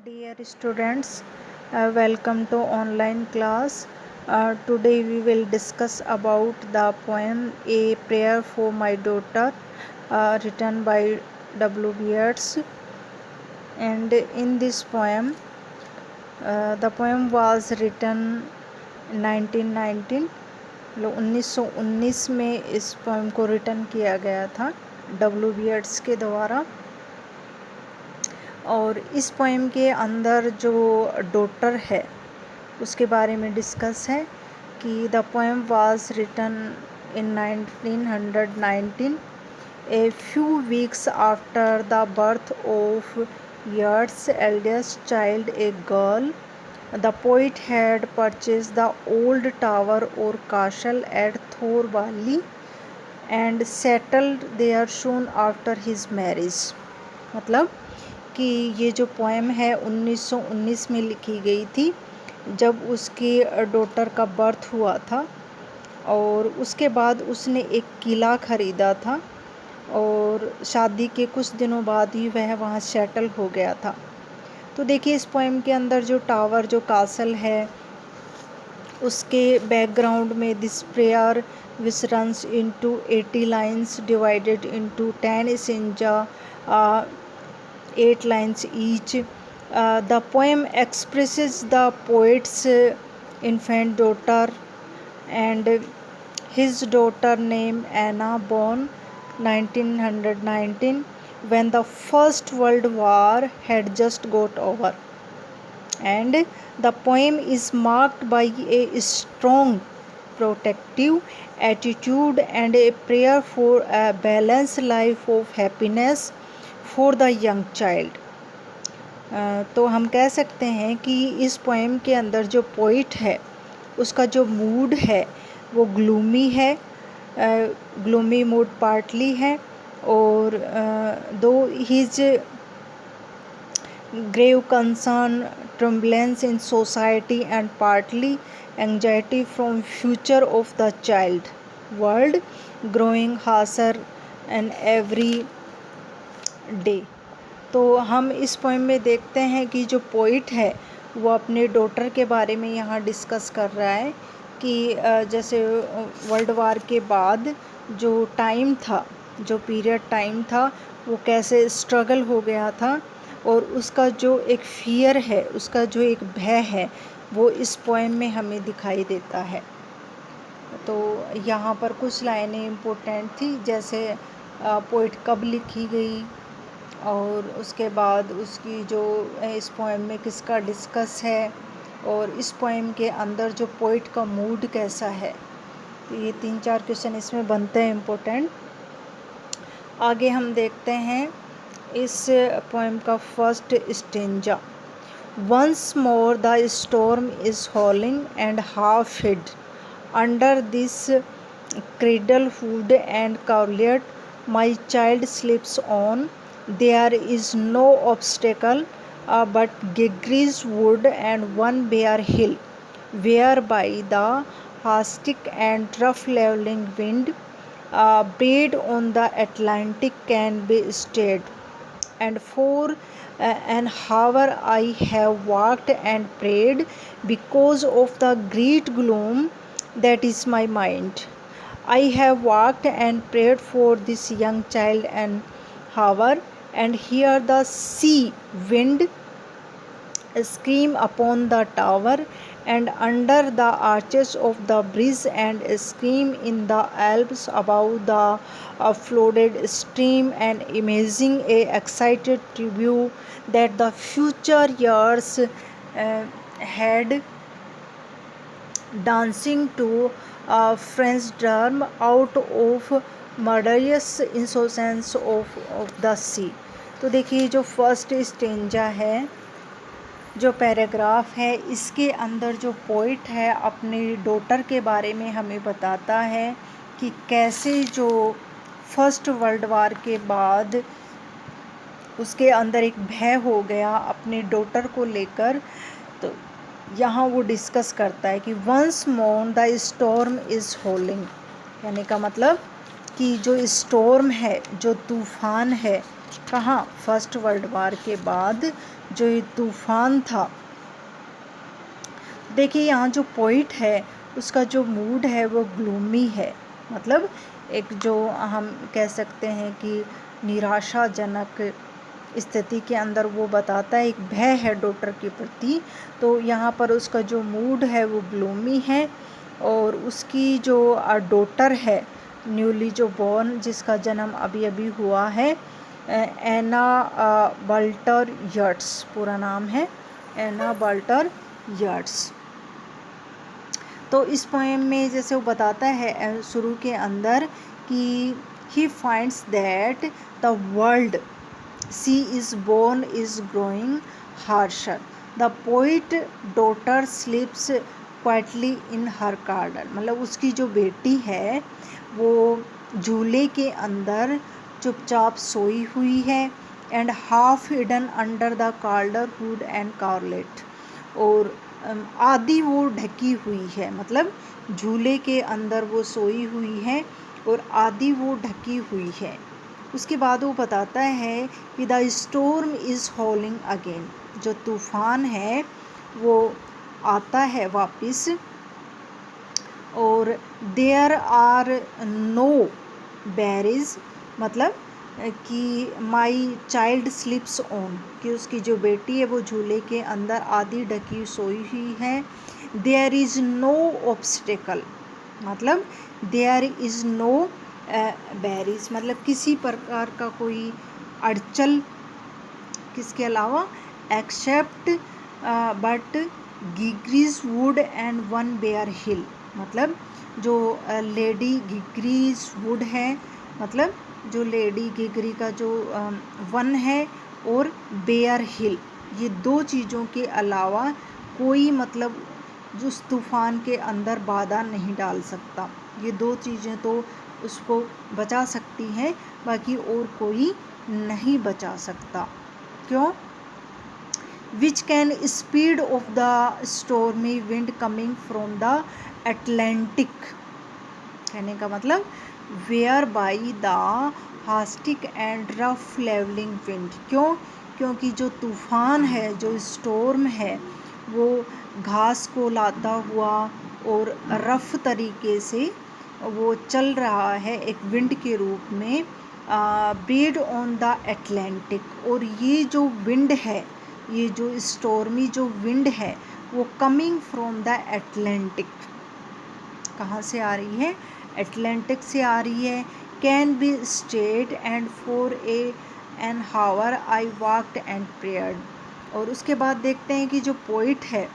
Dear students, welcome to online class. Today we will discuss about the poem A Prayer for My Daughter, written by W. Yeats. And in this poem, the poem was written in 1919. 1919 में इस poem को written किया गया था W. Yeats के द्वारा। और इस पोएम के अंदर जो डॉटर है उसके बारे में डिस्कस है कि the poem was written in 1919 a few weeks after the birth of Yeats' eldest child, a girl. The poet had purchased the old tower or castle at Thor Valley and settled there soon after his marriage. मतलब कि ये जो poem है 1919 में लिखी गई थी जब उसकी डॉटर का बर्थ हुआ था और उसके बाद उसने एक किला ख़रीदा था और शादी के कुछ दिनों बाद ही वह वहाँ सेटल हो गया था। तो देखिए इस पोएम के अंदर जो टावर जो कासल है उसके बैकग्राउंड में this prayer which runs into 80 lines divided into 10 stanza 8 lines each. The poem expresses the poet's infant daughter and his daughter named Anna, born 1919 when the First World War had just got over. And the poem is marked by a strong protective attitude and a prayer for a balanced life of happiness for the young child. तो हम कह सकते हैं कि इस poem के अंदर जो पोइट है उसका जो मूड है वो ग्लूमी है, ग्लूमी मूड पार्टली है और दो his grave concern turbulence in society and partly anxiety from future of the child world growing harsher and every day. तो हम इस पोएम में देखते हैं कि जो पोइट है वो अपने डॉटर के बारे में यहाँ डिस्कस कर रहा है कि जैसे वर्ल्ड वार के बाद जो टाइम था, जो पीरियड टाइम था वो कैसे स्ट्रगल हो गया था और उसका जो एक फियर है, उसका जो एक भय है वो इस पोएम में हमें दिखाई देता है। तो यहाँ पर कुछ लाइनें इम्पोर्टेंट थी, जैसे पोइट कब लिखी गई और उसके बाद उसकी जो इस पोएम में किसका डिस्कस है और इस पोएम के अंदर जो पोइट का मूड कैसा है। तो ये 3-4 क्वेश्चन इसमें बनते हैं इम्पोर्टेंट। आगे हम देखते हैं इस पोएम का first stanza. Once more the storm is howling and half hid under this cradlehood and coverlid my child sleeps on There is no obstacle but Gigri's wood and one bare hill, whereby the hastic and rough leveling wind bred on the Atlantic can be stayed. And for an hour I have walked and prayed because of the great gloom that is my mind. I have walked and prayed for this young child an hour, and hear the sea wind scream upon the tower and under the arches of the bridge and scream in the Alps above the flooded stream, and imaging a excited tribute that the future years had dancing to French drum out of murderous innocence of the sea। तो देखिए जो first stanza है, जो paragraph है, इसके अंदर जो poet है अपनी डॉटर के बारे में हमें बताता है कि कैसे जो फर्स्ट वर्ल्ड वार के बाद उसके अंदर एक भय हो गया अपनी डॉटर को लेकर। तो यहाँ वो डिस्कस करता है कि once more the storm is howling, यानी का मतलब कि जो स्टॉर्म है, जो तूफ़ान है कहाँ, फर्स्ट वर्ल्ड वार के बाद जो ये तूफान था। देखिए यहाँ जो पोइट है उसका जो मूड है वो ग्लूमी है, मतलब एक जो हम कह सकते हैं कि निराशाजनक स्थिति के अंदर वो बताता है, एक भय है डॉटर के प्रति। तो यहाँ पर उसका जो मूड है वो ग्लूमी है। और उसकी जो डॉटर है न्यूली जो बॉर्न, जिसका जन्म अभी अभी हुआ है, एना वाल्टर यर्ट्स पूरा नाम है, एना वाल्टर यर्ट्स। तो इस पोएम में जैसे वो बताता है शुरू के अंदर कि ही finds that the world she is born is growing harsher, the poet daughter sleeps quietly in her garden, मतलब उसकी जो बेटी है वो झूले के अंदर चुपचाप सोई हुई है, and half hidden under the कार्डर हुड एंड कार्लेट, और आधी वो ढकी हुई है, मतलब झूले के अंदर वो सोई हुई है और आधी वो ढकी हुई है। उसके बाद वो बताता है कि द स्टोर्म इज़ हॉलिंग अगेन, जो तूफ़ान है वो आता है वापस, और देयर आर नो बैरिज, मतलब कि माई चाइल्ड स्लिप्स ऑन, कि उसकी जो बेटी है वो झूले के अंदर आधी ढकी सोई हुई है। देयर इज़ नो ऑब्स्टेकल, मतलब देयर इज़ नो बैरिज, मतलब किसी प्रकार का कोई अड़चल, किसके अलावा, except but Gregory's wood and one bare hill, मतलब जो लेडी गिग्रीज वुड है, मतलब जो लेडी गिगरी का जो वन है, और बेयर हिल, ये दो चीज़ों के अलावा कोई मतलब जो उस तूफ़ान के अंदर बाधा नहीं डाल सकता। ये दो चीज़ें तो उसको बचा सकती हैं, बाकी और कोई नहीं बचा सकता। क्यों? Which can speed of the stormy wind coming from the Atlantic, कहने का मतलब where by the haystack and rough levelling wind. क्यों? क्योंकि जो तूफ़ान है, जो स्टॉर्म है, वो घास को लाता हुआ और रफ तरीके से वो चल रहा है एक विंड के रूप में, बेड ऑन द अटलांटिक। और ये जो विंड है, ये जो स्टॉर्मी जो विंड है, वो कमिंग फ्रॉम द अटलांटिक, कहाँ से आ रही है? अटलांटिक से आ रही है। Can be stayed and for an hour I walked and prayed. और उसके बाद देखते हैं कि जो पोइट है,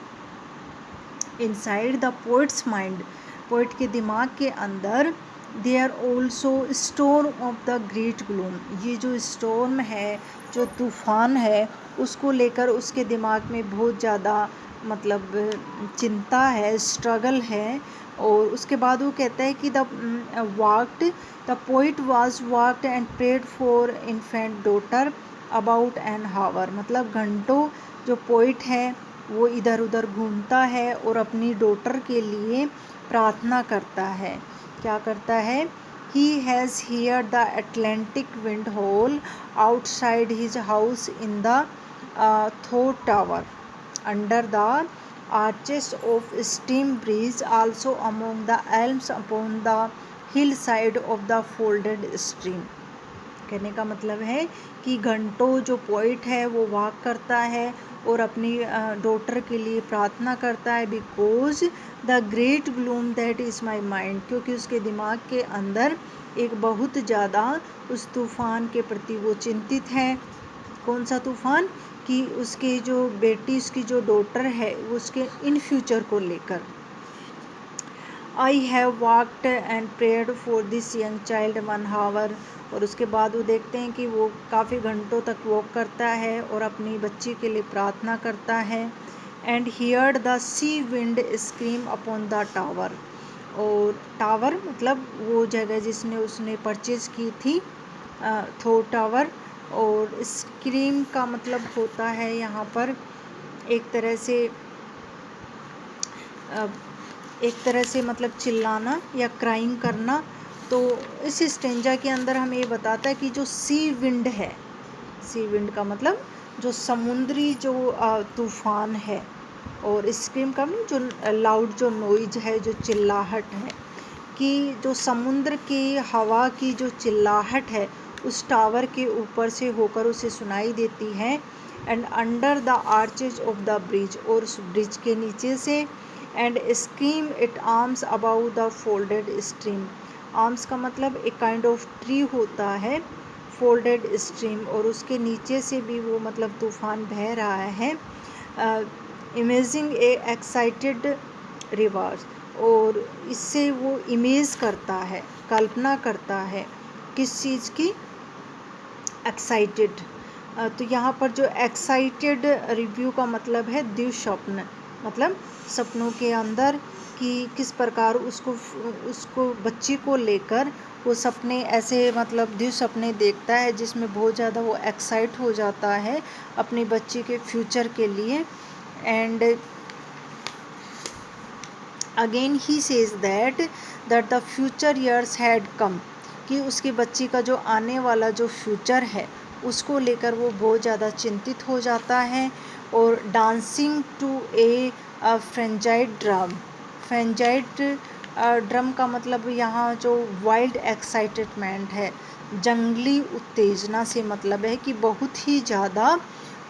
inside the poet's mind, poet के दिमाग के अंदर, they are also storm of the great gloom, ये जो स्टोर्म है, जो तूफ़ान है, उसको लेकर उसके दिमाग में बहुत ज़्यादा मतलब चिंता है, स्ट्रगल है। और उसके बाद वो कहता है कि the walked, the poet was walked and prayed for infant daughter about an hour, मतलब घंटों जो पोइट है वो इधर उधर घूमता है और अपनी डॉटर के लिए प्रार्थना करता है। क्या करता है? He has heard the Atlantic wind howl outside his house in the Thor Tower, under the arches of steam breeze, also among the elms upon the hillside of the folded stream। कहने का मतलब है कि घंटों जो poet है वो walk करता है और अपनी डॉटर के लिए प्रार्थना करता है, because the great gloom that is my mind, क्योंकि उसके दिमाग के अंदर एक बहुत ज़्यादा उस तूफ़ान के प्रति वो चिंतित है। कौन सा तूफ़ान? कि उसके जो बेटी, उसकी जो डॉटर है, वो उसके इन फ्यूचर को लेकर। I have walked and prayed for this young child 1 hour. और उसके बाद वो देखते हैं कि वो काफ़ी घंटों तक वॉक करता है और अपनी बच्ची के लिए प्रार्थना करता है। And heard the sea wind scream upon the tower, और टावर मतलब वो जगह जिसने उसने परचेज की थी, थोर टावर। और स्क्रीम का मतलब होता है यहाँ पर एक तरह से मतलब चिल्लाना या क्राइम करना। तो इस स्टेंजा के अंदर हमें ये बताता है कि जो सी विंड है, सी विंड का मतलब जो समुद्री जो तूफान है, और स्क्रीम का मतलब जो लाउड जो नॉइज है, जो चिल्लाहट है, कि जो समुद्र की हवा की जो चिल्लाहट है उस टावर के ऊपर से होकर उसे सुनाई देती है। And under the arches of the bridge, और उस ब्रिज के नीचे से। And scream it arms about the folded stream. Arms का मतलब एक काइंड ऑफ ट्री होता है, फोल्डेड स्ट्रीम, और उसके नीचे से भी वो मतलब तूफान बह रहा है। इमेजिंग ए एक्साइटेड रिवर्स, और इससे वो इमेज करता है, कल्पना करता है किस चीज़ की, एक्साइटेड। तो यहाँ पर जो एक्साइटेड रिव्यू का मतलब है दुःस्वप्न, मतलब सपनों के अंदर कि किस प्रकार उसको बच्ची को लेकर वो सपने ऐसे मतलब दुःसपने देखता है जिसमें बहुत ज़्यादा वो एक्साइट हो जाता है अपनी बच्ची के फ्यूचर के लिए। And again he says that the future years had come, कि उसकी बच्ची का जो आने वाला जो फ्यूचर है उसको लेकर वो बहुत ज़्यादा चिंतित हो जाता है। और dancing to a frenzied drum, frenzied drum का मतलब यहाँ जो वाइल्ड एक्साइटमेंट है, जंगली उत्तेजना से मतलब है कि बहुत ही ज़्यादा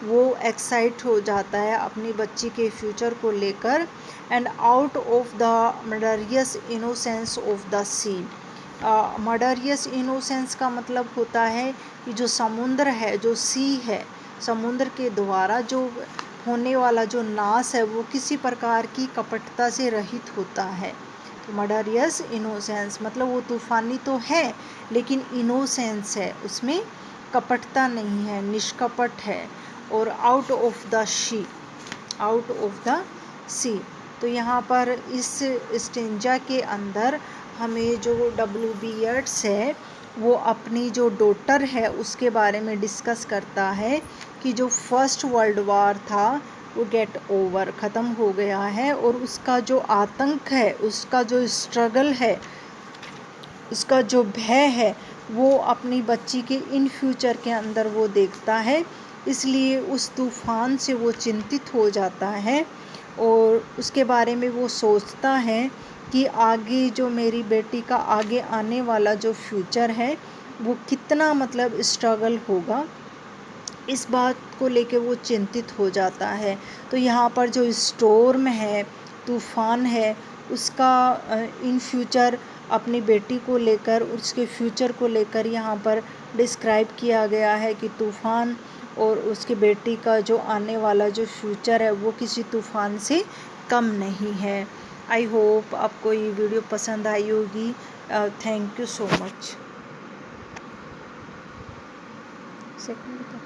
वो एक्साइट हो जाता है अपनी बच्ची के फ्यूचर को लेकर। And out of the murderous innocence of the sea, murderous innocence का मतलब होता है कि जो समुद्र है, जो सी है, समुद्र के द्वारा जो होने वाला जो नाश है वो किसी प्रकार की कपटता से रहित होता है। तो मर्डरियस इनोसेंस मतलब वो तूफ़ानी तो है लेकिन इनोसेंस है, उसमें कपटता नहीं है, निष्कपट है। और out of the sea, out of the sea, तो यहाँ पर इस स्टेंजा के अंदर हमें जो W.B. येट्स है वो अपनी जो डॉटर है उसके बारे में डिस्कस करता है कि जो फर्स्ट वर्ल्ड वार था वो गेट ओवर, ख़त्म हो गया है, और उसका जो आतंक है, उसका जो स्ट्रगल है, उसका जो भय है वो अपनी बच्ची के इन फ्यूचर के अंदर वो देखता है। इसलिए उस तूफ़ान से वो चिंतित हो जाता है और उसके बारे में वो सोचता है कि आगे जो मेरी बेटी का आगे आने वाला जो फ्यूचर है वो कितना मतलब स्ट्रगल होगा, इस बात को लेके वो चिंतित हो जाता है। तो यहाँ पर जो स्टॉर्म है, तूफ़ान है, उसका इन फ्यूचर अपनी बेटी को लेकर, उसके फ्यूचर को लेकर यहाँ पर डिस्क्राइब किया गया है कि तूफ़ान और उसकी बेटी का जो आने वाला जो फ्यूचर है वो किसी तूफ़ान से कम नहीं है। आई होप आपको ये वीडियो पसंद आई होगी। Thank you so much. Second